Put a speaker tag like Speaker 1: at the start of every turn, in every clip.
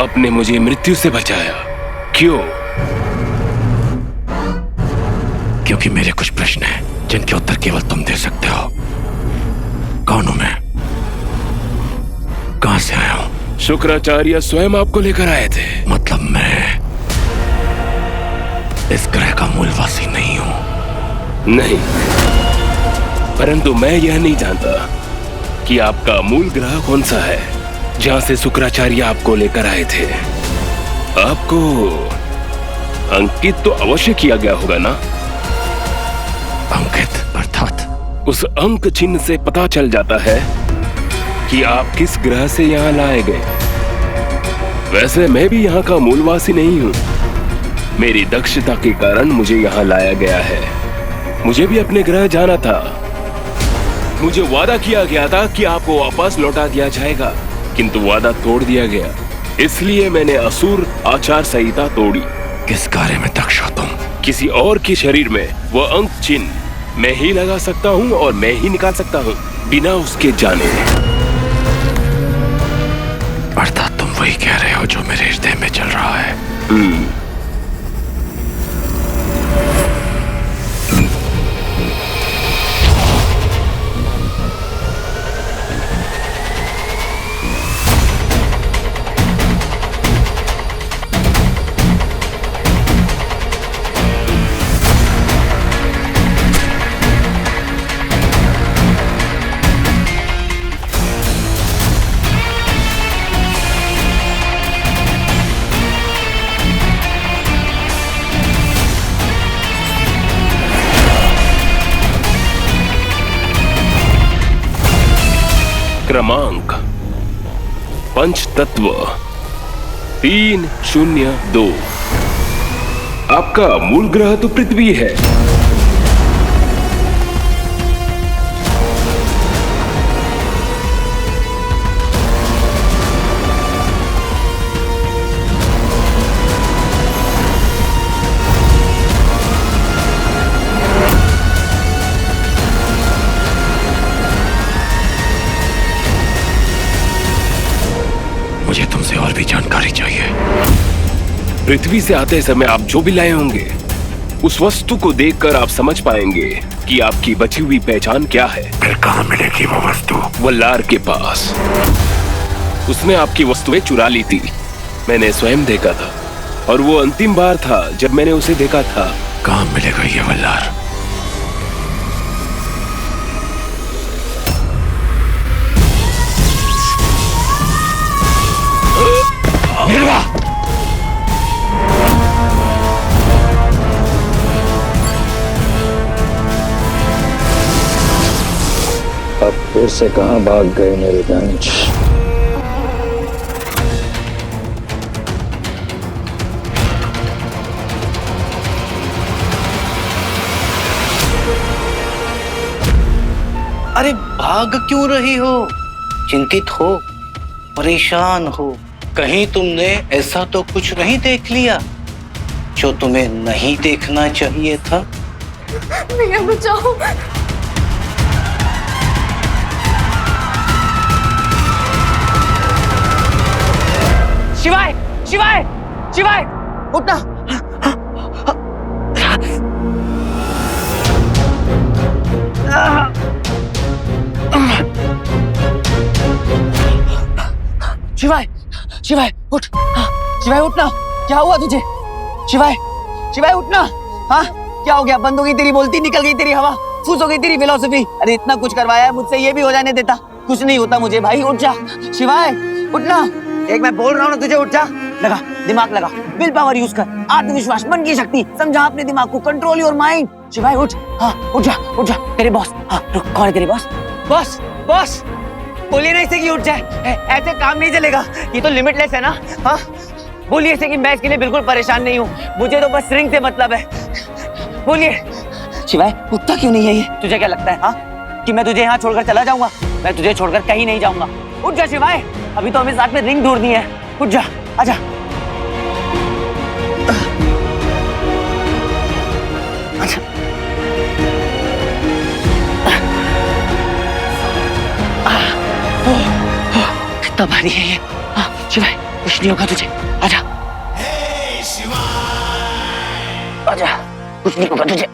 Speaker 1: आपने मुझे मृत्यु से बचाया। क्यों?
Speaker 2: क्योंकि मेरे कुछ प्रश्न हैं जिनके उत्तर केवल तुम दे सकते हो। कौन हूं मैं? कहां से आया हूं?
Speaker 1: शुक्राचार्य स्वयं आपको लेकर आए थे।
Speaker 2: मतलब मैं इस ग्रह का मूलवासी नहीं हूं।
Speaker 1: नहीं, परंतु मैं यह नहीं जानता कि आपका मूल ग्रह कौन सा है जहां से शुक्राचार्य आपको लेकर आए थे। आपको अंकित तो अवश्य किया गया होगा ना?
Speaker 2: अंकित अर्थात?
Speaker 1: उस अंक चिन्ह से पता चल जाता है कि आप किस ग्रह से यहाँ लाए गए। वैसे मैं भी यहाँ का मूलवासी नहीं हूँ। मेरी दक्षता के कारण मुझे यहाँ लाया गया है। मुझे भी अपने ग्रह जाना था। मुझे वादा किया गया था कि आपको वापस लौटा दिया जाएगा, किंतु वादा तोड़ दिया गया। इसलिए मैंने असुर आचार संहिता तोड़ी।
Speaker 2: किस कार्य में दक्ष हो तुम?
Speaker 1: किसी और के शरीर में वह अंक चिन्ह मैं ही लगा सकता हूँ और मैं ही निकाल सकता हूँ बिना उसके जाने।
Speaker 2: अर्थात तुम वही कह रहे हो जो मेरे हृदय में चल रहा है।
Speaker 1: क्रमांक पंचतत्व 302। आपका मूल ग्रह तो पृथ्वी है।
Speaker 2: मुझे तुमसे और भी जानकारी चाहिए।
Speaker 1: पृथ्वी से आते समय आप जो भी लाए होंगे, उस वस्तु को देखकर आप समझ पाएंगे कि आपकी बची हुई पहचान क्या है।
Speaker 2: फिर कहाँ मिलेगी वो वस्तु?
Speaker 1: वल्लार के पास। उसने आपकी वस्तुएं चुरा ली थी। मैंने स्वयं देखा था, और वो अंतिम बार था जब मैंने उसे देखा था।
Speaker 2: कहाँ मिलेगा ये वल्लार?
Speaker 3: अब फिर से कहां भाग गए मेरे वंश?
Speaker 4: अरे भाग क्यों रही हो? चिंतित हो, परेशान हो? कहीं तुमने ऐसा तो कुछ नहीं देख लिया जो तुम्हें नहीं देखना चाहिए था?
Speaker 5: भैया बचाओ।
Speaker 6: शिवाय, शिवाय, शिवाय, उठना। शिवाय, शिवाय, उठ। शिवाय उठना। क्या हुआ तुझे? शिवाय, शिवाय उठना। हाँ, क्या हो गया? बंद हो गई तेरी बोलती, निकल गई तेरी हवा, फूस हो गई तेरी फिलॉसफी। अरे इतना कुछ करवाया है मुझसे, ये भी हो जाने देता? कुछ नहीं होता मुझे भाई, उठ जा। शिवाय उठना। एक मैं बोल रहा हूँ ना तुझे, उठ जा। लगा दिमाग, लगा विल पावर यूज कर, आत्मविश्वास, मन की शक्ति, समझा अपने दिमाग को, कंट्रोल योर माइंड। शिवाय उठ। हाँ उठ जा, उठ जा। तेरे बॉस, हाँ रुक, कौन है तेरे बॉस? बॉस, बॉस बोलिए ना इसे कि उठ जाए। ऐसे काम नहीं चलेगा, ये तो लिमिटलेस है ना। हाँ बोलिए इसे कि मैं इसके लिए बिल्कुल परेशान नहीं हूँ, मुझे तो बस रिंग से मतलब है। बोलिए। शिवाय उठता क्यों नहीं है ये? तुझे क्या लगता है हाँ कि मैं तुझे यहाँ छोड़कर चला जाऊंगा? मैं तुझे छोड़कर कहीं नहीं जाऊंगा। उठ जा शिवाय, अभी तो हमें साथ में रिंग ढूंढनी है। उठ जा, आजा। कितना भारी है ये। हाँ शिवाय, कुछ नहीं होगा तुझे, आजा आजा, कुछ नहीं होगा तुझे।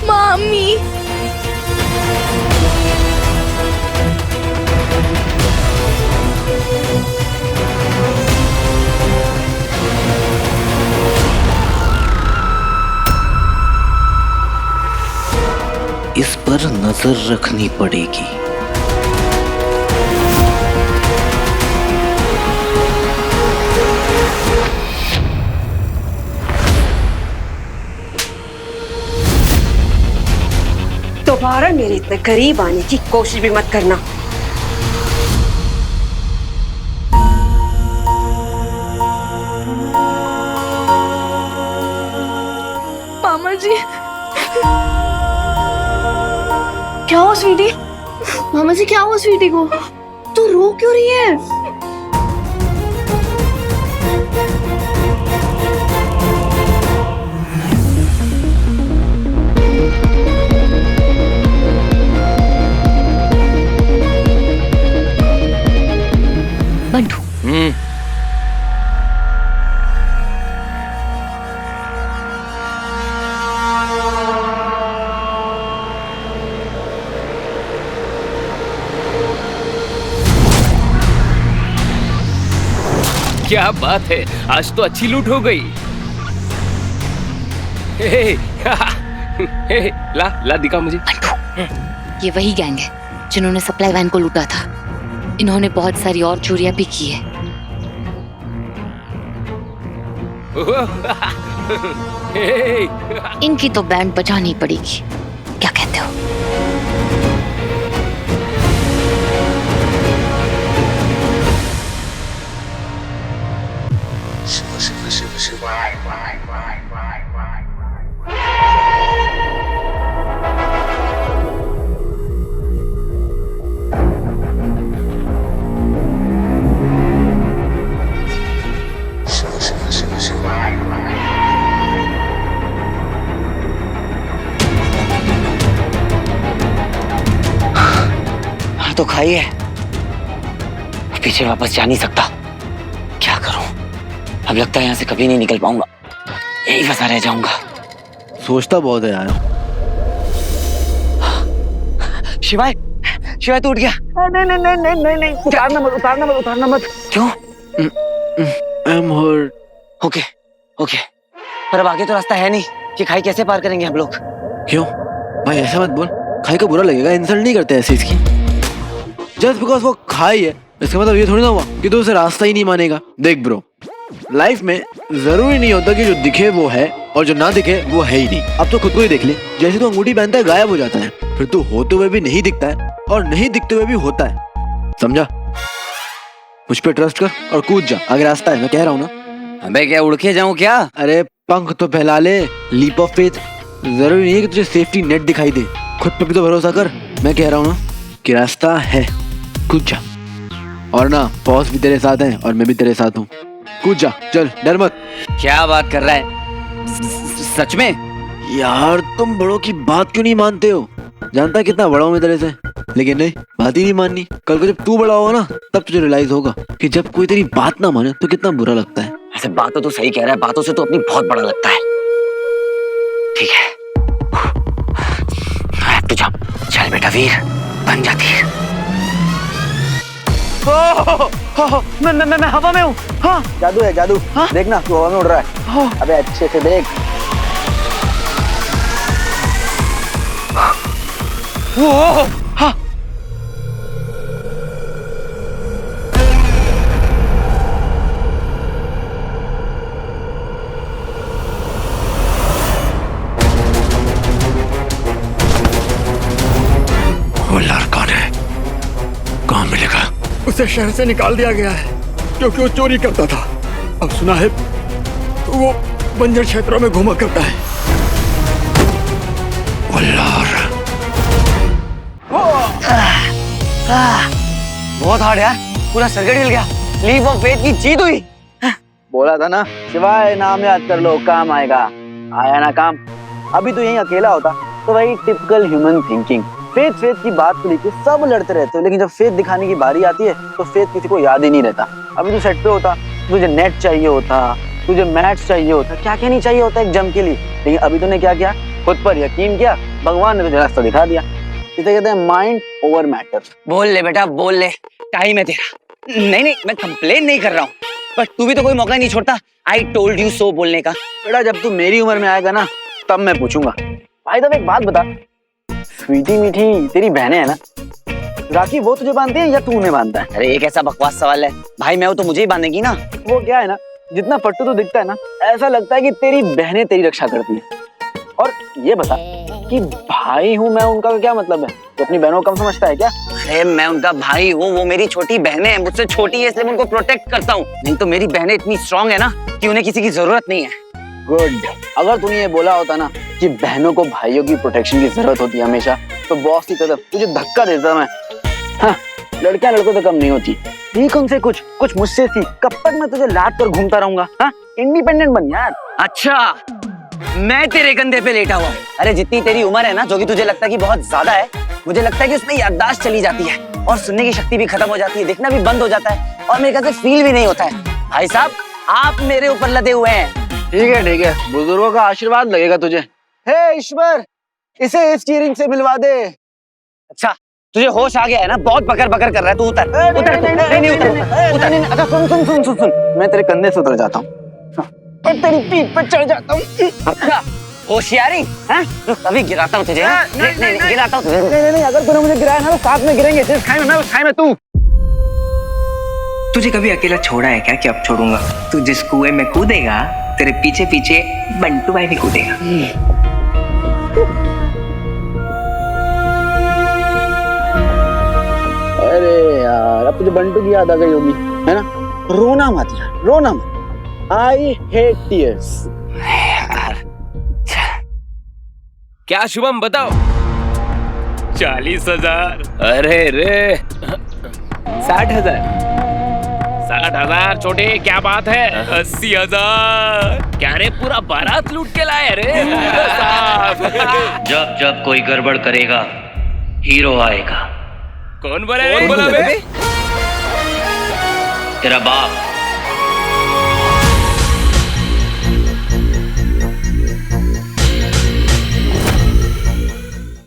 Speaker 5: मामी
Speaker 4: इस पर नजर रखनी पड़ेगी।
Speaker 7: दोबारा मेरे इतने करीब आने की कोशिश भी मत करना।
Speaker 5: मामा जी, क्या हुआ स्वीटी? मामा जी क्या हुआ स्वीटी को? तू रो क्यों रही है?
Speaker 8: बंटू,
Speaker 1: क्या बात है, आज तो अच्छी लूट हो गई। हे, हे, ला ला दिखा मुझे।
Speaker 8: ये वही गैंग है जिन्होंने सप्लाई वैन को लूटा था। इन्होंने बहुत सारी और चोरियां भी की है।
Speaker 1: हे,
Speaker 8: इनकी तो बैंड बजानी पड़ेगी, क्या कहते हो?
Speaker 6: हाँ तो खाई है, पीछे वापस जा नहीं सकता। क्या करूं? अब लगता है यहाँ से कभी नहीं निकल पाऊंगा, यही फंसा रह जाऊंगा।
Speaker 9: सोचता बहुत है यार।
Speaker 6: शिवाय, शिवाय तू उठ गया? नहीं नहीं नहीं नहीं नहीं नहीं, उतारना मत, उतारना मत, उतारना मत। क्यों?
Speaker 9: I am hurt.
Speaker 6: Okay okay, पर अब आगे तो रास्ता है नहीं, कि खाई कैसे पार करेंगे हम लोग?
Speaker 9: क्यों भाई, ऐसा मत बोल, खाई को बुरा लगेगा। इंसल्ट नहीं करते ऐसे इसकी। जस्ट बिकॉज वो खाई है इसका मतलब ये थोड़ी ना हुआ कि तू उसे रास्ता ही नहीं मानेगा। देख ब्रो, लाइफ में जरूरी नहीं होता कि जो दिखे वो है और जो ना दिखे वो है ही नहीं। अब तो खुद को ही देख ले, जैसे तू अंगूठी पहनता है गायब हो जाता है, फिर तू होते हुए भी नहीं दिखता है और नहीं दिखते हुए भी होता है। समझा? मुझ पे ट्रस्ट कर और कूद जा, आगे रास्ता है, मैं कह रहा हूँ ना।
Speaker 6: अबे क्या उड़ के जाऊं क्या?
Speaker 9: अरे पंख तो फैला ले, लीप ऑफ फेथ। जरूरी नहीं है कि तुझे सेफ्टी नेट दिखाई दे, खुद पे भी तो भरोसा कर। मैं कह रहा हूँ ना कि रास्ता है, कूद जा। और ना, बॉस भी तेरे साथ है और मैं भी तेरे साथ हूँ। कूद जा, चल, डर मत।
Speaker 6: क्या बात कर रहा है? सच में?
Speaker 9: यार तुम बड़ों की बात क्यों नहीं मानते हो? जानता है कितना बड़ा हूँ मैं तेरे से, लेकिन नहीं, बात ही नहीं माननी। कल को जब तू बड़ा होगा ना, तब तुझे रियलाइज होगा कि जब कोई तेरी बात ना माने तो कितना बुरा लगता है।
Speaker 6: ऐसे बातों तो सही कह रहा है, बातों से तो अपनी बहुत बड़ा लगता है। ठीक है, तू जा, चल बेटा वीर, बन जा तीर। मैं हवा में हूँ। हाँ
Speaker 9: जादू है, जादू।
Speaker 6: हाँ?
Speaker 9: देखना तू हवा में उड़ रहा है। अबे अच्छे से देख।
Speaker 6: वो हाँ।
Speaker 2: वो लड़का है, कहाँ मिलेगा?
Speaker 10: उसे शहर से निकाल दिया गया है क्योंकि वो चोरी करता था। अब सुना है तो वो बंजर क्षेत्रों में घूमा करता है।
Speaker 6: बहुत हार्ड यार, पूरा सरगट हिल गया। लीप ऑफ फेथ की जीत हुई।
Speaker 9: बोला था ना, शिवाय नाम याद कर लो, काम आएगा। आया ना काम। अभी तो यहीं अकेला होता तो वही typical human thinking, faith faith की बात को लेकर सब लड़ते रहते हो, लेकिन जब फेथ दिखाने की बारी आती है तो फेथ किसी को याद ही नहीं रहता। अभी तो सेट पे होता, तुझे नेट चाहिए होता, तुझे मैथ्स चाहिए होता, क्या क्या नहीं चाहिए होता एक जम के लिए, लेकिन अभी तूने क्या किया, खुद पर यकीन किया, भगवान ने तुझे रास्ता दिखा दिया। इसे कहते हैं माइंड ओवर मैटर।
Speaker 6: बोल ले बेटा बोल ले, टाइम है तेरा। नहीं मैं कंप्लेन नहीं कर रहा हूँ, पर तू भी तो कोई मौका नहीं छोड़ता आई टोल्ड यू सो बोलने का।
Speaker 9: बेटा जब तू मेरी उम्र में आएगा ना तब मैं पूछूंगा। भाई तब एक बात बता, स्वीटी मीठी तेरी बहनें है ना, राखी वो तुझे बांधती है या तू उन्हें बांधता है?
Speaker 6: अरे ये कैसा बकवास सवाल है भाई, मैं वो तो मुझे ही बांधेगी ना।
Speaker 9: वो क्या है ना, जितना फट्टू तो दिखता है ना, ऐसा लगता है कि तेरी बहनें तेरी रक्षा करती हैं। और ये बता कि भाई हूँ मैं उनका क्या मतलब है? तो अपनी बहनों को कम समझता है क्या?
Speaker 6: अरे मैं उनका भाई हूँ, वो मेरी छोटी बहनें हैं, मुझसे छोटी है इसलिए मैं उनको प्रोटेक्ट करता हूँ, नहीं तो मेरी बहनें इतनी स्ट्रांग है ना कि उन्हें किसी की जरूरत नहीं है।
Speaker 9: गुड। अगर तूने ये बोला होता ना कि बहनों को भाइयों की प्रोटेक्शन की जरूरत होती है हमेशा, तो बॉस की तरफ तुझे धक्का देता मैं। हाँ, लड़कियां लड़कों से कम नहीं होती। सीख उनसे कुछ मुझसे सीख। कब तक मैं तुझे लाद कर घूमता रहूंगा? हाँ, इंडिपेंडेंट बन यार।
Speaker 6: अच्छा मैं तेरे कंधे पे लेटा हुआ। अरे जितनी तेरी उम्र है ना, जो कि तुझे लगता है कि बहुत ज्यादा है, मुझे लगता है कि उसमें याददाश्त चली जाती है और सुनने की शक्ति भी खत्म हो जाती है, देखना भी बंद हो जाता है और मेरे ख्याल से फील भी नहीं होता है। भाई साहब आप मेरे ऊपर लदे हुए हैं।
Speaker 9: ठीक है, बुजुर्गों का आशीर्वाद लगेगा तुझे। हे ईश्वर, इसे स्टीयरिंग से मिलवा दे।
Speaker 6: अच्छा तुझे होश आ गया है ना, बहुत बकर बकर कर रहा है तू, उतर उतर। नहीं उतर।
Speaker 9: अच्छा सुन, मैं तेरे कंधे से उतर जाता हूँ और तेरी पीठ पर चढ़ जाता हूँ।
Speaker 6: अच्छा होशियारी है, अभी गिराता हूँ तुझे। नहीं गिराता हूँ तुझे।
Speaker 9: नहीं, अगर तूने मुझे गिराया ना तो साथ में गिरेंगे। जिस खाई में मैं उस खाई में तू।
Speaker 11: तुझे कभी अकेला छोड़ा है क्या कि अब छोड़ूंगा? तू जिस कुएं में कूदेगा तेरे पीछे पीछे बंटू भाई भी कूदेगा।
Speaker 9: अरे यार अब तुझे बंटू की याद आ गई होगी, है ना? रोना मत यार, रोना मत। I hate tears.
Speaker 1: क्या शुभम बताओ? 40,000। अरे रे
Speaker 11: 60,000।
Speaker 1: 60,000 छोटे क्या बात है? 80,000। क्या रे पूरा बारात लूट के लाए रे?
Speaker 4: जब जब कोई गड़बड़ करेगा हीरो आएगा।
Speaker 1: कौन बोला बे?
Speaker 4: तेरा बाप।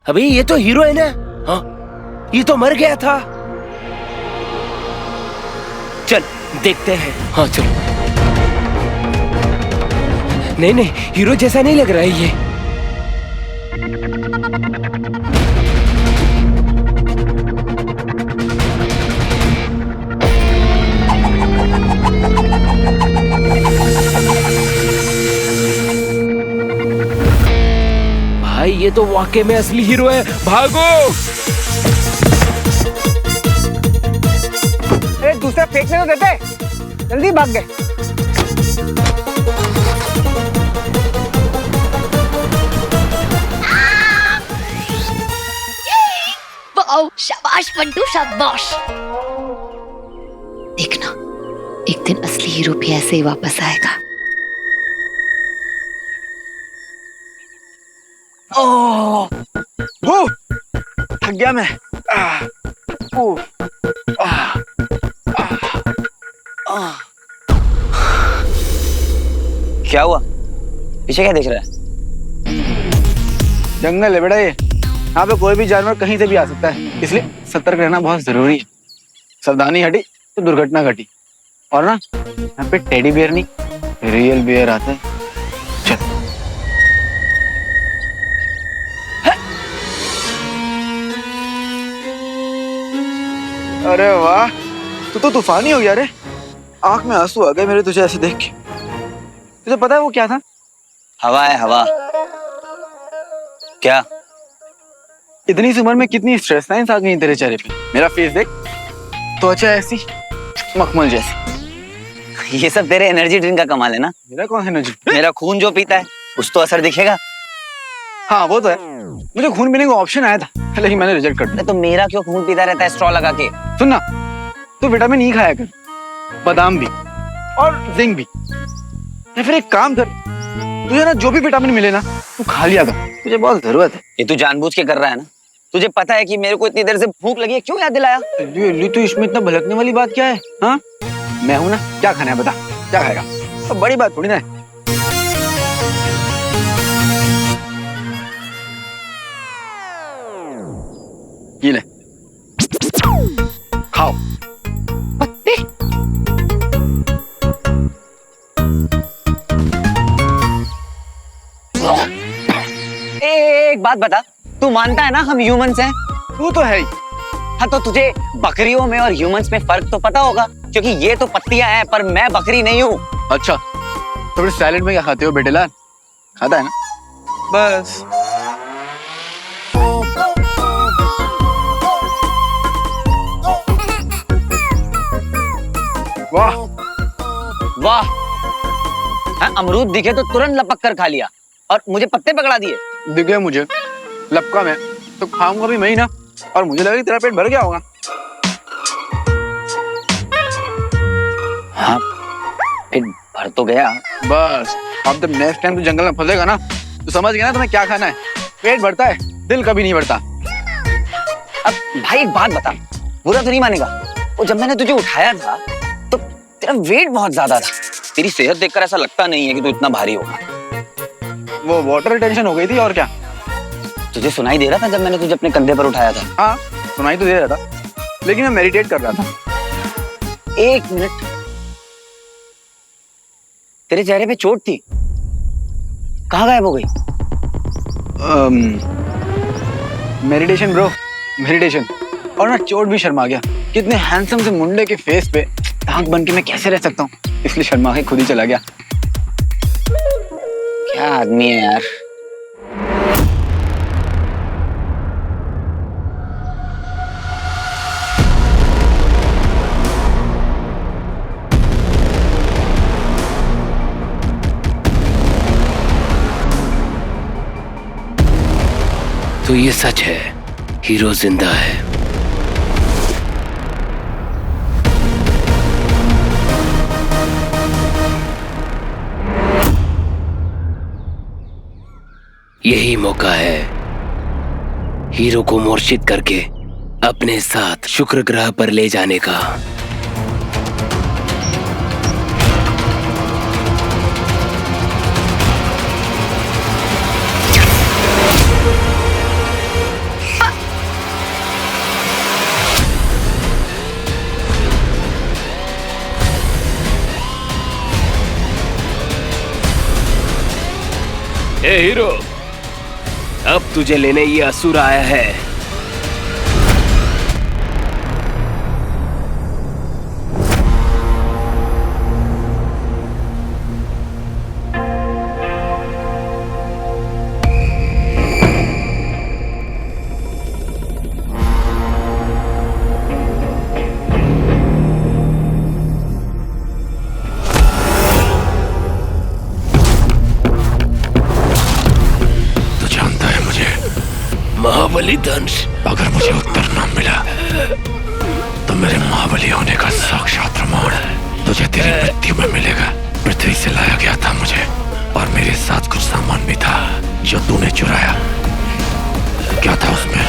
Speaker 1: अबे ये तो हीरो है ना? हाँ, ये तो मर गया था। चल देखते हैं। हाँ चल। नहीं हीरो जैसा नहीं लग रहा है ये। भाई ये तो वाकई में असली हीरो है, भागो।
Speaker 6: अरे दूसरा फेंकने तो देते, जल्दी भाग गए।
Speaker 8: वाओ, शाबाश बंटू शाबाश। देखना एक दिन असली हीरो भी ऐसे ही वापस आएगा।
Speaker 9: थक गया मैं।
Speaker 6: क्या हुआ? पीछे क्या देख रहा है?
Speaker 9: जंगल है बेटा ये, यहाँ पे कोई भी जानवर कहीं से भी आ सकता है, इसलिए सतर्क रहना बहुत जरूरी है। सावधानी हटी तो दुर्घटना घटी। और ना यहाँ पे टेडी बियर नहीं रियल बियर आता है। चल। अरे वाह, तू तो तूफानी हो गया रे। आंख में आंसू आ गए मेरे तुझे ऐसे देख के। तुझे पता है वो क्या था?
Speaker 6: हवा है हवा। क्या?
Speaker 9: इतनी सी उम्र में कितनी स्ट्रेस लाइंस आ गई तेरे चेहरे पे। मेरा फेस देख, त्वचा ऐसी मखमल जैसी।
Speaker 6: ये सब तेरे एनर्जी ड्रिंक का कमाल है ना।
Speaker 9: मेरा कौन है एनर्जी?
Speaker 6: मेरा खून जो पीता है उस तो असर दिखेगा।
Speaker 9: हाँ वो तो है, मुझे खून पीने का ऑप्शन आया था लेकिन मैंने रिजेक्ट कर दिया।
Speaker 6: तो मेरा क्यों खून पीता रहता है स्ट्रॉ लगा के?
Speaker 9: सुन ना, तू विटामिन ई खाया कर, बादाम भी और जिंक भी। या फिर एक काम कर, तुझे ना जो भी विटामिन मिले ना तू खा लिया कर, तुझे बहुत जरूरत है।
Speaker 6: ये तू जानबूझ के कर रहा है ना? तुझे पता है कि मेरे को इतनी देर से भूख लगी है, क्यों याद दिलाया?
Speaker 9: तो इसमें इतना भड़कने वाली बात क्या है? हाँ, मैं हूं ना, क्या खाना है बता, क्या खाएगा? तो बड़ी बात थोड़ी ना है। ये ले, खाओ।
Speaker 6: पत्ते? एक बात बता, तू मानता है ना हम ह्यूमंस हैं?
Speaker 9: तू तो है ही।
Speaker 6: हाँ, तो तुझे बकरियों में और ह्यूमंस में फर्क तो पता होगा, क्योंकि ये तो पत्तियां हैं पर मैं बकरी नहीं हूँ।
Speaker 9: अच्छा, तो फिर सैलेड में क्या खाते हो बेटे लाल? खाता है ना? बस। वाह
Speaker 6: वाह, हाँ, अमरूद दिखे तो तुरंत लपक कर खा लिया और मुझे पत्ते पकड़ा दिए।
Speaker 9: दिखे मुझे लपका में तो खाऊंगा भी मैं ही ना, और मुझे लगा कि तेरा पेट भर गया होगा।
Speaker 6: हाँ, पेट भर तो गया।
Speaker 9: बस अब जब नेक्स्ट टाइम तू जंगल में फंसेगा ना तो समझ गया ना तुम्हें क्या खाना है। पेट भरता है, दिल कभी नहीं भरता।
Speaker 6: अब भाई एक बात बता, बुरा तो नहीं मानेगा, वो जब मैंने तुझे उठाया था तो तेरा वेट बहुत ज्यादा था। तेरी सेहत देखकर ऐसा लगता नहीं है कि तू इतना भारी होगा।
Speaker 9: वो वाटर रिटेंशन हो गई थी और क्या।
Speaker 6: तुझे सुनाई दे रहा था जब मैंने तुझे अपने कंधे पर उठाया था?
Speaker 9: हाँ, सुनाई तो दे रहा था, लेकिन मैं मेडिटेट कर रहा था।
Speaker 6: एक मिनट, तेरे चेहरे पे चोट थी, कहाँ गायब हो गई?
Speaker 9: Meditation bro, meditation. और ना चोट भी शर्मा गया, कितने हैंडसम से मुंडे के फेस पे दांत बन के मैं कैसे रह सकता हूँ, इसलिए शर्मा के खुद ही चला गया।
Speaker 6: क्या आदमी है यार।
Speaker 1: तो ये सच है, हीरो जिंदा है। यही मौका है हीरो को मूर्छित करके अपने साथ शुक्र ग्रह पर ले जाने का। ए हीरो, अब तुझे लेने ये असुर आया है। महाबली दंश,
Speaker 2: अगर मुझे उत्तर न मिला तो मेरे महाबली होने का साक्षात प्रमाण तुझे तेरी मृत्यु में मिलेगा। पृथ्वी से लाया गया था मुझे, और मेरे साथ कुछ सामान भी था जो तूने चुराया। क्या था उसमें?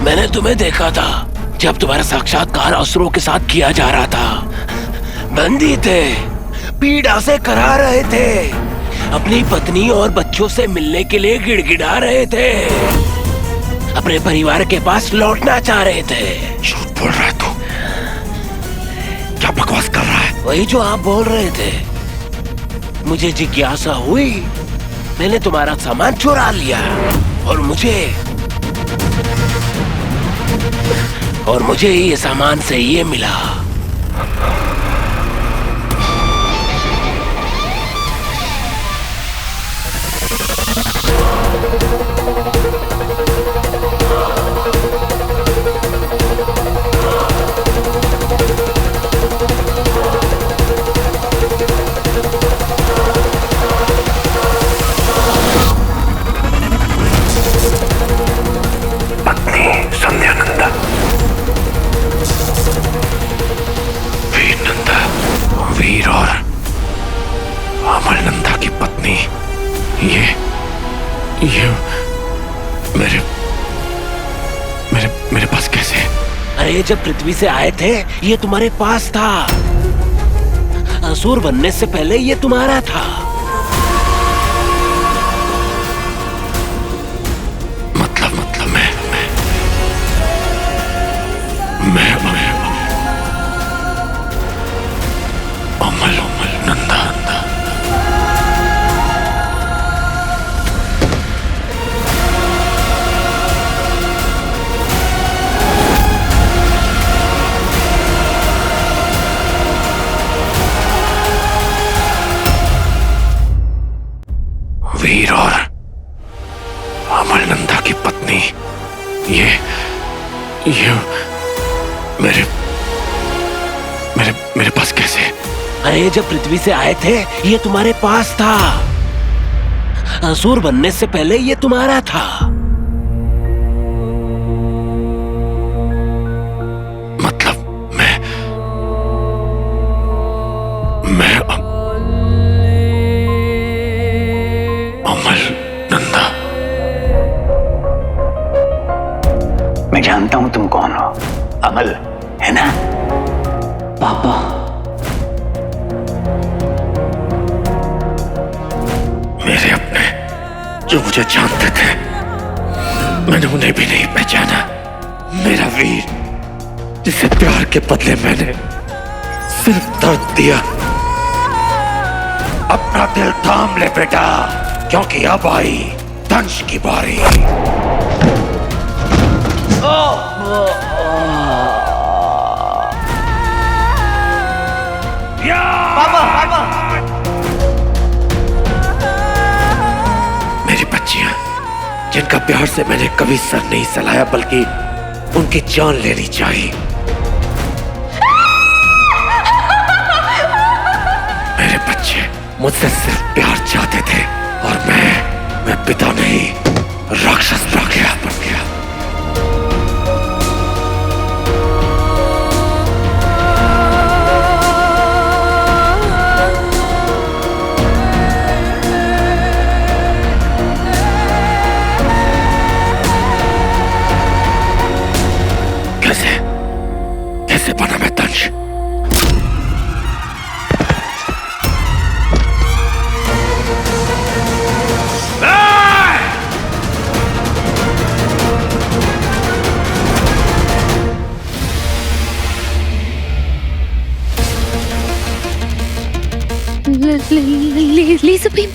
Speaker 1: मैंने तुम्हें देखा था जब तुम्हारा साक्षात्कार असुरों के साथ किया जा रहा था। बंदी थे, पीड़ा से करा रहे थे, अपनी पत्नी और बच्चों से मिलने के लिए गिड़गिड़ा रहे थे, अपने परिवार के पास लौटना चाह रहे थे।
Speaker 2: झूठ बोल रहा है तू, क्या बकवास कर रहा है?
Speaker 1: वही जो आप बोल रहे थे। मुझे जिज्ञासा हुई, मैंने तुम्हारा सामान चुरा लिया और मुझे ये सामान से ये मिला। अरे जब पृथ्वी से आए थे ये तुम्हारे पास था, असुर बनने से पहले ये तुम्हारा था।
Speaker 2: मतलब मैं अमल नंदा। वीर और अमल नंदा की पत्नी, ये मेरे पास कैसे?
Speaker 1: अरे जब पृथ्वी से आए थे ये तुम्हारे पास था, असुर बनने से पहले ये तुम्हारा था।
Speaker 2: मतलब मैं अमल नंदा।
Speaker 4: मैं जानता हूं तुम कौन हो, अमल है ना?
Speaker 6: पापा,
Speaker 2: मेरे अपने जो मुझे जानते थे, मैंने उन्हें भी नहीं पहचाना। मेरा वीर, जिसे प्यार के बदले मैंने सिर्फ दर्द दिया। अपना दिल थाम ले बेटा, क्योंकि अब आई दंश की बारी। मेरी बच्चियां, जिनका प्यार से मैंने कभी सर नहीं सलाया, बल्कि उनकी जान लेनी चाहिए। मेरे बच्चे मुझसे सिर्फ प्यार चाहते थे, और मैं पिता नहीं, राक्षस बन गया। कैसे बना मैं दंश?
Speaker 8: लेज़र बीम,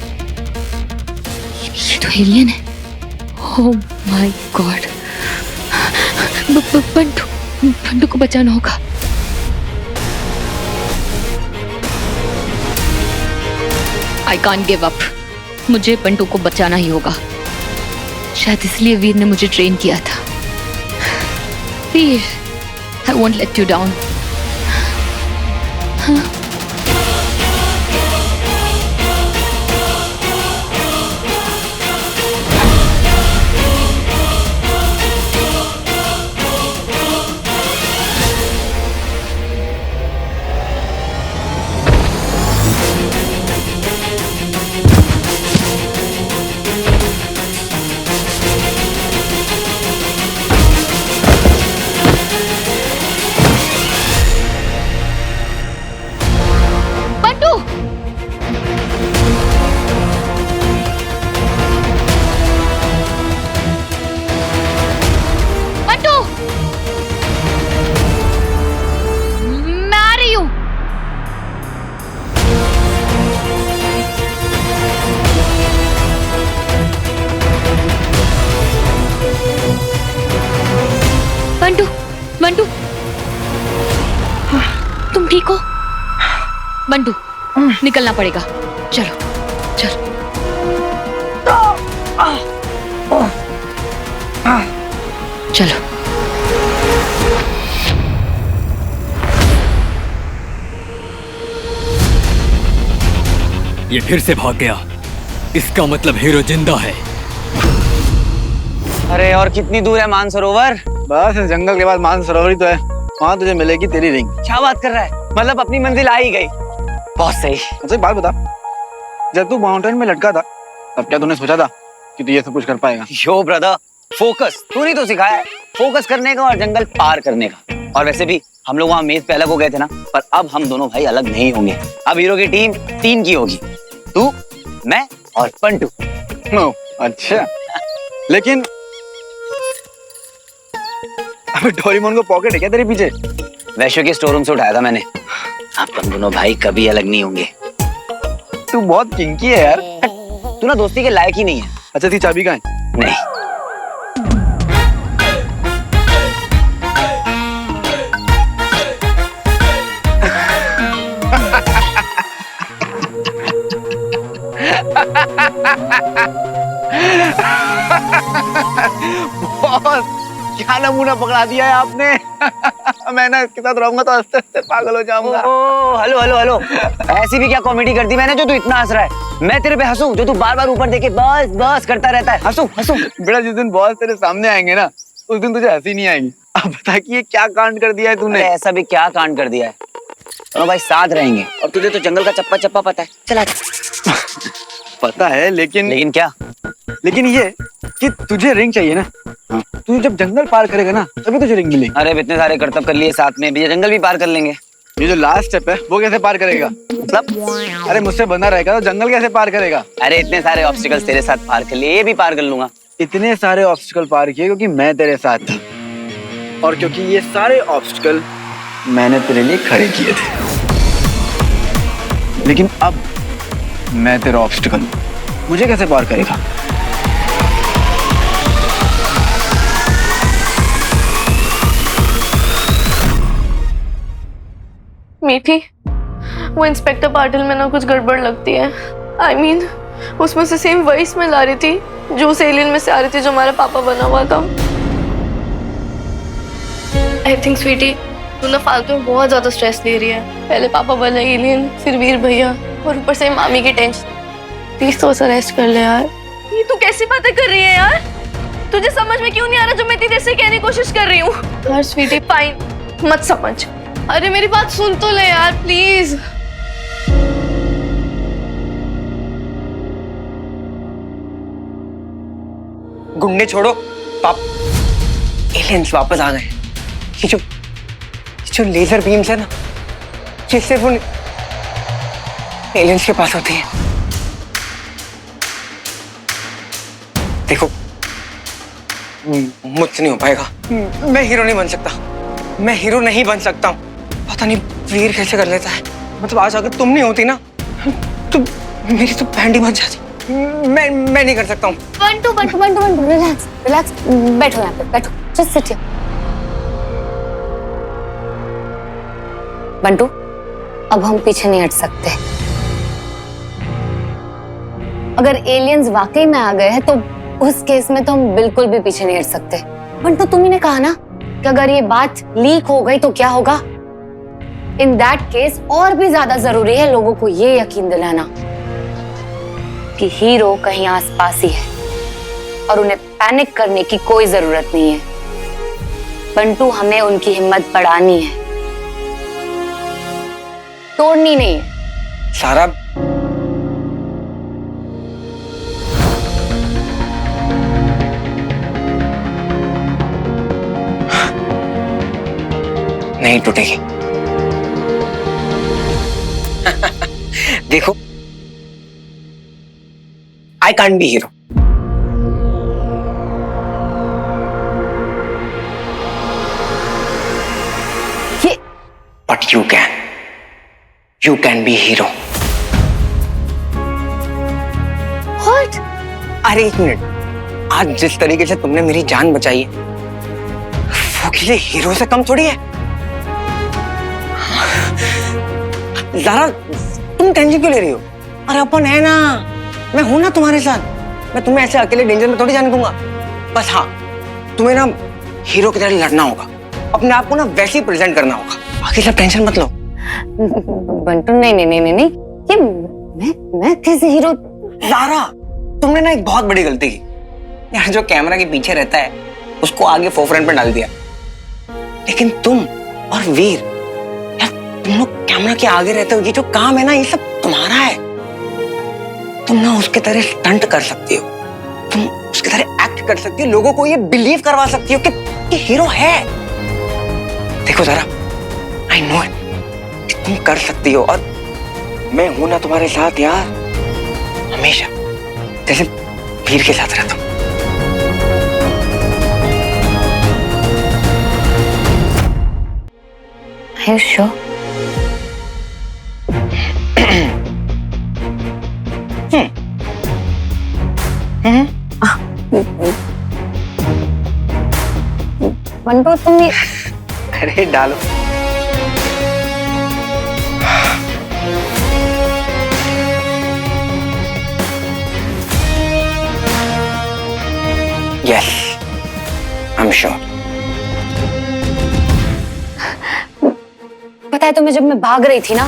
Speaker 8: ये तो एलियन है। ओह माय गॉड, बंटू को बचाना होगा। आई कांट गिव अप, मुझे बंटू को बचाना ही होगा। शायद इसलिए वीर ने मुझे ट्रेन किया था। Veer, I won't let you down. Bantu, तुम ठीक हो? बंटू, निकलना पड़ेगा। चलो चलो। चलो।
Speaker 10: ये फिर से भाग गया, इसका मतलब हीरो जिंदा है।
Speaker 6: अरे और कितनी दूर है मानसरोवर?
Speaker 9: बस इस जंगल के बाद मानसरोवर ही तो है, वहाँ तुझे मिलेगी तेरी रिंग।
Speaker 6: क्या बात कर रहा है? मतलब अपनी मंजिल आ ही गई। बहुत सही।
Speaker 9: अच्छा एक बात बता, जब तू माउंटेन में लटका था तब क्या तूने सोचा था कि तू ये सब कुछ कर पाएगा?
Speaker 6: यो ब्रदर, फोकस तूने तो सिखाया है, फोकस करने का और जंगल पार करने का। और वैसे भी हम लोग वहाँ मेज पे अलग हो गए थे ना, पर अब हम दोनों भाई अलग नहीं होंगे। अब हीरो की टीम 3 की होगी, तू, मैं और पंटू।
Speaker 9: अच्छा, लेकिन अबे डोरेमोन को पॉकेट है क्या तेरे पीछे?
Speaker 6: वैश्य के स्टोर रूम से उठाया था मैंने। अब हम दोनों भाई कभी अलग नहीं होंगे।
Speaker 9: तू बहुत किंकी है यार।
Speaker 6: तू ना दोस्ती के लायक ही नहीं है।
Speaker 9: अच्छा थी चाबी कहाँ है?
Speaker 6: नहीं।
Speaker 9: बॉस, क्या नमूना पकड़ा दिया है आपने। मैं ना इसके साथ रहूंगा तो हंसते हंसते पागल हो जाऊंगा।
Speaker 6: ओ हेलो हेलो हेलो, ऐसी भी क्या कॉमेडी कर दी मैंने जो तू इतना हंस रहा है? मैं तेरे पे हंसूं जो तू बार बार ऊपर देखे बस बस करता रहता है? हंसूं हंसूं?
Speaker 9: बेटा जिस दिन बॉस तेरे सामने आएंगे ना, उस दिन तुझे हंसी नहीं आएगी। अब बता कि ये क्या कांड कर दिया है तूने।
Speaker 6: ऐसा भी क्या कांड कर दिया है? दोनों भाई साथ रहेंगे और तुझे तो जंगल का चप्पा चप्पा पता है। चला
Speaker 9: पता है, लेकिन
Speaker 6: क्या?
Speaker 9: लेकिन ये कि तुझे रिंग चाहिए ना। हाँ। तू जब जंगल पार करेगा ना तभी तुझे रिंग मिलेगी।
Speaker 6: अरे इतने सारे करतब कर लिए साथ में, भी जंगल भी पार कर लेंगे।
Speaker 9: ये जो लास्ट स्टेप है वो कैसे पार करेगा?
Speaker 6: मतलब
Speaker 9: अरे मुझसे बंधा रहेगा तो जंगल कैसे पार करेगा?
Speaker 6: अरे इतने सारे ऑब्स्टिकल्स तेरे साथ पार कर लिए, ये भी पार कर लूंगा।
Speaker 9: इतने सारे ऑब्स्टिकल पार किए क्योंकि मैं तेरे साथ था, और क्योंकि ये सारे ऑब्स्टिकल मैंने तेरे लिए खड़े किए थे। लेकिन अब मैं तेरा ऑब्स्टिकल, मुझे कैसे पार करेगा?
Speaker 5: मीठी, वो इंस्पेक्टर पाटिल में ना कुछ गड़बड़ लगती है। I mean, उसमें से सेम वही स्मेल आ रही थी जो उस एलियन में से आ रही थी जो हमारा पापा बना हुआ था। I think स्वीटी, तू ना फालतू में बहुत ज्यादा स्ट्रेस ले रही है। पहले पापा बना एलियन, फिर वीर भैया, और ऊपर से मामी की टेंशन। प्लीज तो उसे रेस्ट कर ले यार। ये तू कैसी बातें कर रही है यार? तुझे समझ में क्यों नहीं आ रहा जो मैं तेरे से कहने की कोशिश कर रही हूँ? यार स्वीटी फाइन, मत समझ। अरे मेरी बात सुन तो ले यार प्लीज।
Speaker 11: गुंडे छोड़ो, पाप एलियंस वापस आ गए। ये जो लेजर बीम्स है ना, ये सिर्फ उन एलियंस के पास होती है। देखो, मुझसे नहीं हो पाएगा। मैं हीरो नहीं बन सकता। मैं हीरो नहीं बन सकता हूँ। पता नहीं वीर कैसे कर लेता है। मतलब आज अगर तुम नहीं होती ना तो मेरी तो बैंड ही बच जाती। मैं नहीं कर सकता हूँ।
Speaker 12: बंटू बंटू बंटू बंटू रिलैक्स रिलैक्स, बैठो यहाँ पे, बैठो, जस्ट सिट हियर। बंटू, अब हम पीछे नहीं हट सकते। अगर एलियंस वाकई में आ गए हैं तो उस केस में तो हम बिल्कुल भी पीछे नहीं हट सकते। बंटू, तुम ही ने कहा ना कि अगर ये बात लीक हो गई तो क्या होगा? इन दैट केस और भी ज्यादा जरूरी है लोगों को ये यकीन दिलाना कि हीरो कहीं आसपास ही है और उन्हें पैनिक करने की कोई जरूरत नहीं है। बंटू, हमें उनकी हिम्मत बढ़ानी है, तोड़नी नहीं है।
Speaker 11: सारा नहीं टूटेगी। देखो, I can't be hero. But you can be hero.
Speaker 12: What?
Speaker 11: अरे एक मिनट, आज जिस तरीके से तुमने मेरी जान बचाई है वो किसी हीरो से कम थोड़ी है। ज़रा तुम टेंशन क्यों ले रही हो? अरे अपन है ना, मैं हूं ना तुम्हारे साथ। मैं तुम्हें ऐसे अकेले डेंजर में थोड़ी जाने दूंगा। बस हाँ, तुम्हें ना हीरो की तरह लड़ना होगा, अपने आप को ना वैसे ही प्रेजेंट करना होगा। बाकी सब टेंशन मत लो।
Speaker 12: बंटू, नहीं नहीं नहीं नहीं, ये मैं कैसे हीरो?
Speaker 11: ज़ारा, तुमने ना एक बहुत बड़ी गलती की यार। जो कैमरा के पीछे रहता है उसको आगे फोरफ्रंट पर डाल दिया। लेकिन तुम और वीर यार, तुम लोग कैमरा के आगे रहते हो। ये जो काम है ना, ये सब तुम्हारा है। तुम ना उसके तरह स्टंट कर सकती हो, तुम उसके तरह एक्ट कर सकती हो, लोगों को ये बिलीव करवा सकती हो कि ये हीरो है। देखो जरा, आई नो इट, तुम कर सकती हो और मैं हूं ना तुम्हारे साथ यार, हमेशा, जैसे वीर के साथ रहता हूं।
Speaker 12: Are you sure? बंटू तुम ये
Speaker 11: अरे डालो। Yes, I'm sure.
Speaker 12: पता है तुम्हें, जब मैं भाग रही थी ना,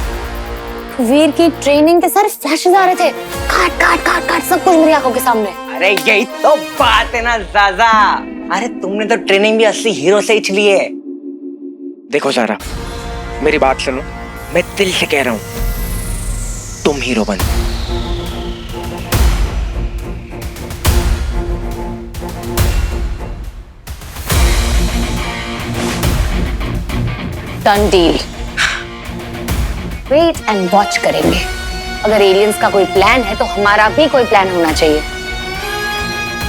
Speaker 12: तो वीर की ट्रेनिंग के सारे फ्लैशेस आ रहे थे, काट काट काट काट सब कुछ मेरी आंखों के सामने।
Speaker 11: अरे यही तो बात है ना ज़ाज़ा, अरे तुमने तो ट्रेनिंग भी असली हीरो से ही चली है। देखो ज़ारा, मेरी बात सुनो, मैं दिल से कह रहा हूं, तुम हीरो बन।
Speaker 12: Done deal. Wait and watch करेंगे। अगर एलियंस का कोई प्लान है तो हमारा भी कोई प्लान होना चाहिए।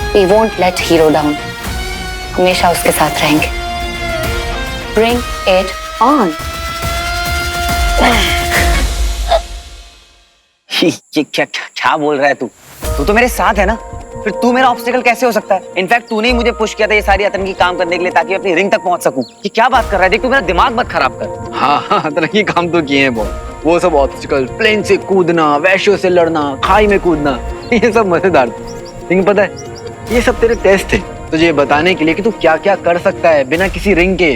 Speaker 12: We won't let hero down. हमेशा उसके साथ रहेंगे। Bring it on.
Speaker 11: ये क्या बोल रहा है तू? तू तो मेरे साथ है ना, फिर तू मेरा ऑब्स्टेकल कैसे हो सकता है? इनफैक्ट तूने ही मुझे पुश किया था ये सारी आतंकी काम करने के लिए, ताकि मैं अपनी रिंग तक पहुंच सकूं। ये क्या बात कर रहा है? देख, तू मेरा दिमाग मत खराब कर।
Speaker 9: हाँ, आतंकी काम तो किए हैं बहुत। वो सब ऑब्स्टिकल, प्लेन से कूदना, वैश्यों से लड़ना, खाई में कूदना, ये सब मजेदार था। लेकिन पता है, ये सब तेरे टेस्ट थे तुझे बताने के लिए कि तू क्या क्या कर सकता है बिना किसी रिंग के।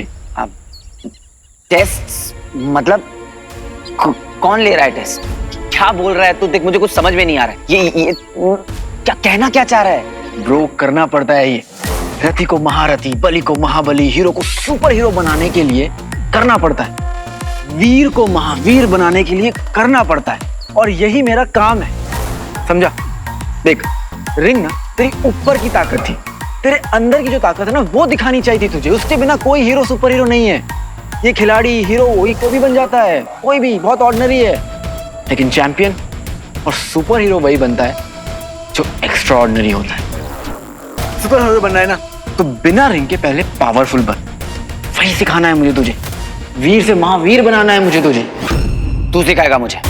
Speaker 11: टेस्ट मतलब कौन ले रहा है टेस्ट? क्या बोल रहा है तू? देख, मुझे कुछ समझ में नहीं आ रहा है। ये क्या कहना क्या चाह रहा है?
Speaker 9: ब्रो, करना पड़ता है ये। रति को महारथी, बलि को महाबली, हीरो को सुपर हीरो बनाने के लिए करना पड़ता है। वीर को महावीर बनाने के लिए करना पड़ता है, और यही मेरा काम है, समझा? देख, रिंग ना तेरी ऊपर की ताकत थी, तेरे अंदर की जो ताकत है ना वो दिखानी चाहिए थी तुझे। उसके बिना कोई हीरो सुपर हीरो नहीं है। ये खिलाड़ी हीरो वही कोई भी बन जाता है, कोई भी बहुत ऑर्डिनरी है, लेकिन चैंपियन और सुपर हीरो वही बनता है जो एक्स्ट्रा ऑर्डिनरी होता है। सुपर हीरो बनना है ना तो बिना रिंग के पहले पावरफुल बन, वही सिखाना है मुझे तुझे। वीर से महावीर बनाना है मुझे तुझे।
Speaker 11: तू सिखाएगा मुझे?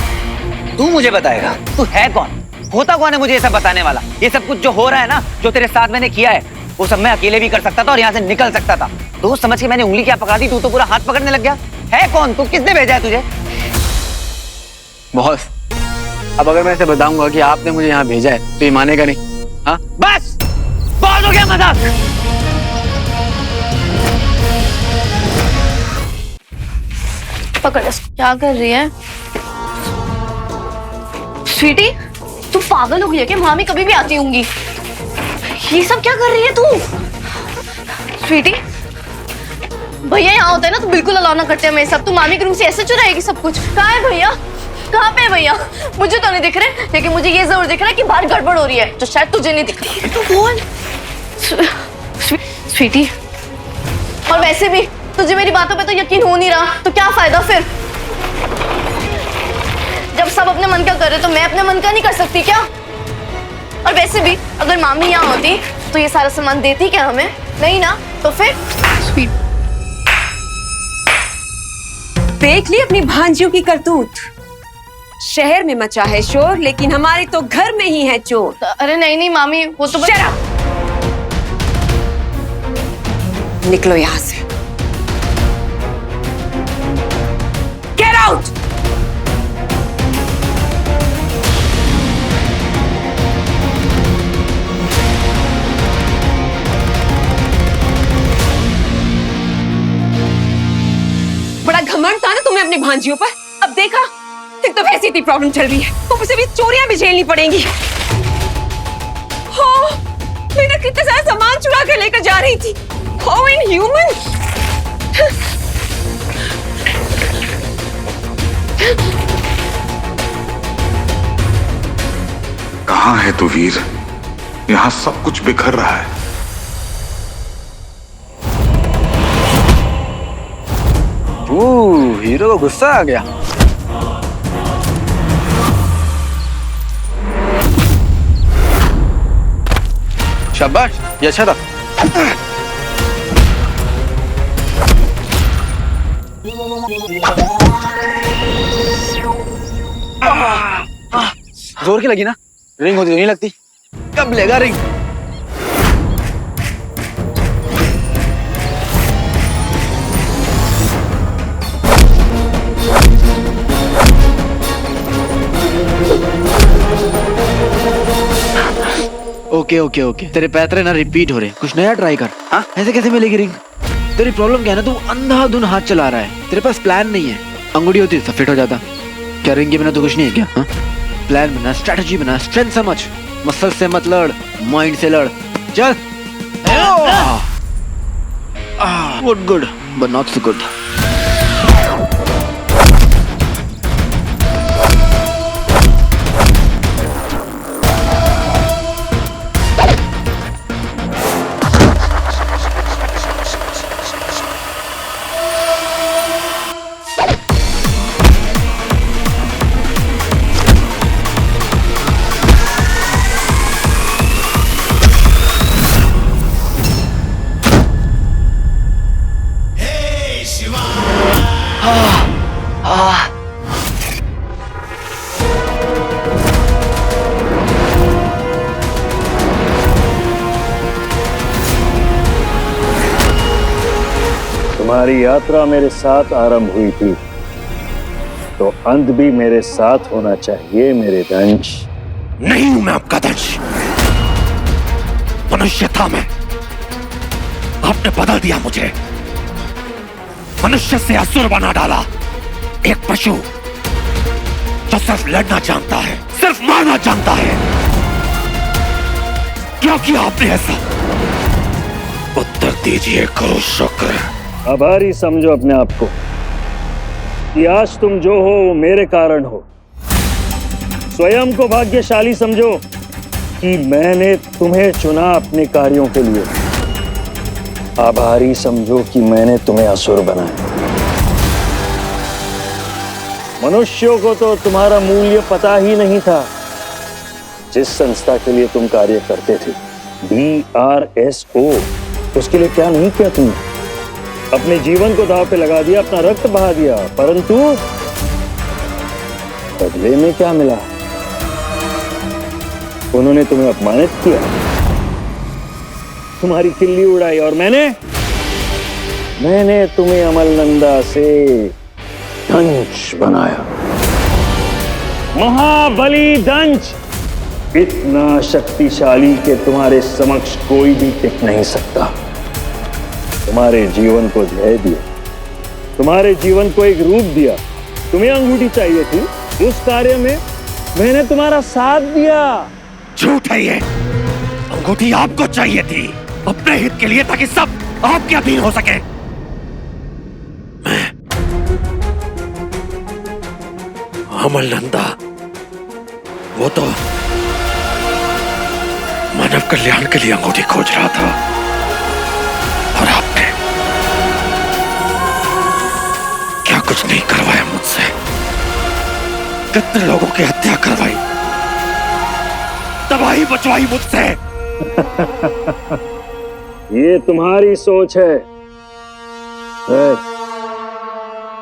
Speaker 11: तू मुझे बताएगा? तू है कौन? होता कौन है मुझे ये सब बताने वाला? ये सब कुछ जो हो रहा है ना, जो तेरे साथ मैंने किया है, वो सब मैं अकेले भी कर सकता था और यहाँ से निकल सकता था। दोस्त समझ के मैंने उंगली क्या पकड़ा दी, तू तो पूरा हाथ पकड़ने लग गया। है कौन तू? किसने भेजा है तुझे?
Speaker 9: बॉस, अब अगर मैं इसे बताऊंगा कि आपने मुझे यहाँ भेजा है तो ये मानेगा नहीं। हाँ,
Speaker 11: बस बहुत हो गया मजाक।
Speaker 5: पकड़ इसको। क्या कर रही है स्वीटी? तू पागल हो गई है क्या? मामी कभी भी आती होंगी। ये सब क्या कर रही है तू? स्वीटी, भैया यहाँ होता है ना तो बिल्कुल अलाउ ना करते हमें सब। तू मामी के रूम से ऐसे चुराएगी सब कुछ? कहाँ है भैया? कहाँ पे है भैया? मुझे तो नहीं दिख रहे, लेकिन मुझे ये जरूर दिख रहा है कि बाहर गड़बड़ हो रही है, जो शायद तुझे नहीं दिख रही। तू बोल स्वीटी। और वैसे भी तुझे मेरी बातों पे तो यकीन हो नहीं रहा, तो क्या फायदा फिर? जब सब अपने मन का कर रहे तो मैं अपने मन का नहीं कर सकती क्या? और वैसे भी अगर मामी यहाँ होती तो ये सारा सामान देती क्या हमें? नहीं ना, तो फिर
Speaker 7: देख ली अपनी भांजियों की करतूत। शहर में मचा है शोर, लेकिन हमारे तो घर में ही है चोर।
Speaker 5: अरे नहीं नहीं मामी, वो तो
Speaker 7: निकलो यहाँ से। Get out! बड़ा घमंड था ना तुम्हें अपनी भांजियों पर। अब देखा, एक तो वैसी इतनी प्रॉब्लम चल रही है, ऊपर से भी चोरियां भी झेलनी पड़ेंगी। हो, मैंने कितने सारा सामान चुरा कर लेकर जा रही थी। How inhuman!
Speaker 13: कहाँ है तू वीर? यहाँ सब कुछ बिखर रहा है।
Speaker 9: हीरो को गुस्सा आ गया। शाबाश, ये अच्छा था। जोर की लगी ना, रिंग होती तो नहीं लगती। कब लेगा रिंग? ओके ओके ओके, तेरे पैतरे ना रिपीट हो रहे, कुछ नया ट्राई कर। हाँ, ऐसे कैसे मिलेगी रिंग? तेरी प्रॉब्लम क्या है ना, तू अंधाधुन हाथ चला रहा है, तेरे पास प्लान नहीं है। अंगूठी होती सब फिट हो जाता। क्या रिंग के बिना तो कुछ नहीं है क्या? हाँ? प्लान बना, स्ट्रेटजी बना, स्ट्रेंथ समझ, मसल से मत लड़, माइंड से लड़। चल। Good good but not so good.
Speaker 3: तुम्हारी यात्रा मेरे साथ आरंभ हुई थी, तो अंत भी मेरे साथ होना चाहिए मेरे दंश।
Speaker 2: नहीं हूं मैं आपका दंश, मनुष्य था मैं। आपने बदल दिया मुझे, मनुष्य से असुर बना डाला। एक पशु जो सिर्फ लड़ना जानता है, सिर्फ मारना जानता है। क्या किया आपने ऐसा? उत्तर दीजिए, करो शुक्र।
Speaker 3: आभारी समझो अपने आप को कि आज तुम जो हो वो मेरे कारण हो। स्वयं को भाग्यशाली समझो कि मैंने तुम्हें चुना अपने कार्यों के लिए। आभारी समझो कि मैंने तुम्हें असुर बनाया। मनुष्यों को तो तुम्हारा मूल्य पता ही नहीं था। जिस संस्था के लिए तुम कार्य करते थे, BRSO, उसके लिए क्या नहीं किया तुमने? अपने जीवन को दांव पे लगा दिया, अपना रक्त बहा दिया, परंतु बदले में क्या मिला? उन्होंने तुम्हें अपमानित किया, तुम्हारी खिल्ली उड़ाई, और मैंने तुम्हें अमलनंदा से दंश बनाया। महाबली दंश, इतना शक्तिशाली कि तुम्हारे समक्ष कोई भी टिक नहीं सकता। तुम्हारे जीवन को ध्येय दिया, तुम्हारे जीवन को एक रूप दिया। तुम्हें अंगूठी चाहिए थी, उस कार्य में मैंने तुम्हारा साथ दिया।
Speaker 2: झूठ है ये, अंगूठी आपको चाहिए थी अपने हित के लिए, ताकि सब आपके अधीन हो सके। मैं अमलनंदा, वो तो मानव कल्याण के लिए अंगूठी खोज रहा था, और आपने क्या कुछ नहीं करवाया मुझसे। कितने लोगों की हत्या करवाई, तबाही बचवाई मुझसे।
Speaker 3: ये तुम्हारी सोच है।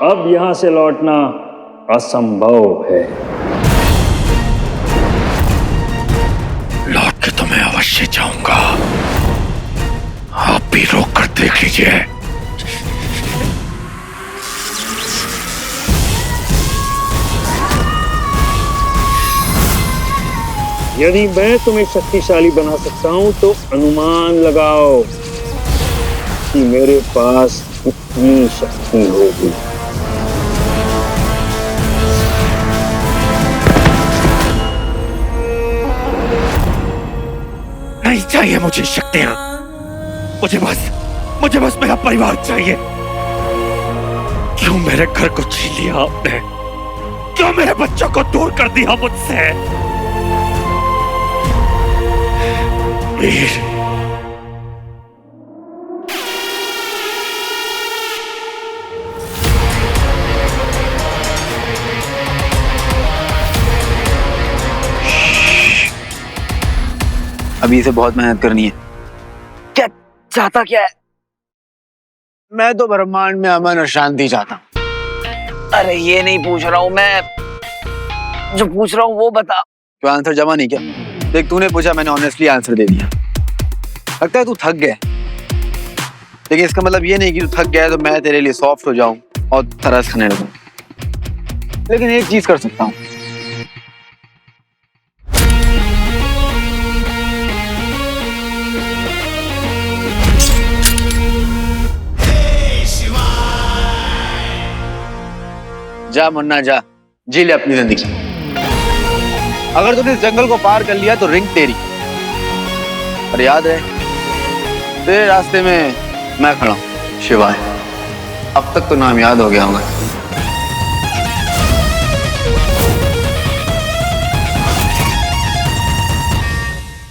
Speaker 3: अब यहां से लौटना असंभव है।
Speaker 2: लौट के तो मैं अवश्य जाऊंगा, आप भी रोक कर देख लीजिए।
Speaker 3: यदि मैं तुम्हें शक्तिशाली बना सकता हूं तो अनुमान लगाओ कि मेरे पास कितनी शक्ति होगी।
Speaker 2: नहीं चाहिए मुझे शक्तियां, मुझे बस मेरा परिवार चाहिए। क्यों मेरे घर को छीन लिया आपने? क्यों मेरे बच्चों को दूर कर दिया मुझसे? वीर,
Speaker 9: अभी इसे बहुत मेहनत करनी है। क्या चाहता क्या है? मैं तो ब्रह्मांड में अमन और शांति चाहता हूँ। अरे ये नहीं पूछ रहा हूँ मैं, जो पूछ रहा हूँ वो बता। क्यों आंसर जमा नहीं क्या? देख तूने पूछा, मैंने ऑनेस्टली आंसर दे दिया। लगता है तू थक गया, लेकिन इसका मतलब ये नहीं कि तू थक गया है तो मैं तेरे लिए सॉफ्ट हो जाऊं और तरस खाने लगूं। लेकिन एक चीज कर सकता हूं, जा मुन्ना जा, जी ले अपनी जिंदगी। अगर तूने इस जंगल को पार कर लिया तो रिंग तेरी, और याद रहे तेरे रास्ते में मैं खड़ा हूं, शिवाय। अब तक तो नाम याद हो गया होगा।